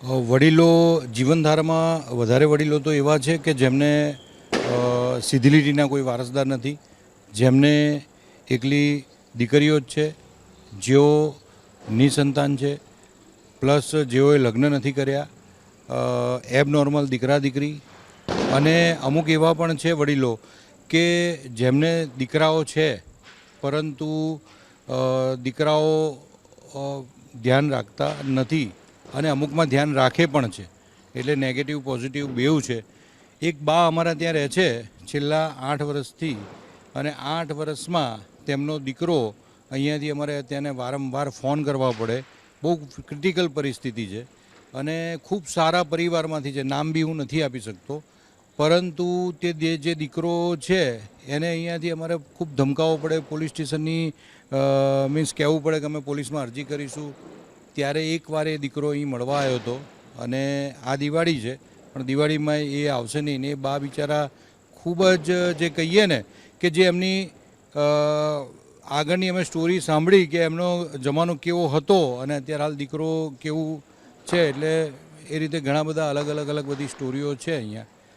વડીલો જીવનધારામાં વધારે વડીલો તો એવા છે કે જેમને સીધી લીટીના કોઈ વારસદાર નથી, જેમને એકલી દીકરીઓ જ છે, જેઓ નિસંતાન છે, પ્લસ જેઓએ લગ્ન નથી કર્યા, એબનોર્મલ દીકરા દીકરી, અને અમુક એવા પણ છે વડીલો કે જેમને દીકરાઓ છે પરંતુ દીકરાઓ ધ્યાન રાખતા નથી અને અમુકમાં ધ્યાન રાખે પણ છે. એટલે નેગેટિવ પોઝિટિવ બેઉ છે. એક બા અમારા ત્યાં રહે છે છેલ્લા 8 વર્ષથી, અને 8 વર્ષમાં તેમનો દીકરો અહીંયાથી અમારે ત્યાંને વારંવાર ફોન કરવા પડે. બહુ ક્રિટિકલ પરિસ્થિતિ છે અને ખૂબ સારા પરિવારમાંથી છે, નામ બી હું નથી આપી શકતો, પરંતુ તે જે દીકરો છે એને અહીંયાથી અમારે ખૂબ ધમકાવવો પડે, પોલીસ સ્ટેશનની મીન્સ કહેવું પડે કે અમે પોલીસમાં અરજી કરીશું. ત્યારે એકવાર એ દીકરો અહીં મળવા આવ્યો હતો, અને આ દિવાળી છે પણ દિવાળીમાં એ આવશે નહીં ને. એ બા બિચારા ખૂબ જ જે કહીએ ને કે જે એમની આગળની અમે સ્ટોરી સાંભળી કે એમનો જમાનો કેવો હતો અને અત્યારે હાલ દીકરો કેવું છે, એટલે એ રીતે ઘણા બધા અલગ અલગ બધી સ્ટોરીઓ છે અહીંયા.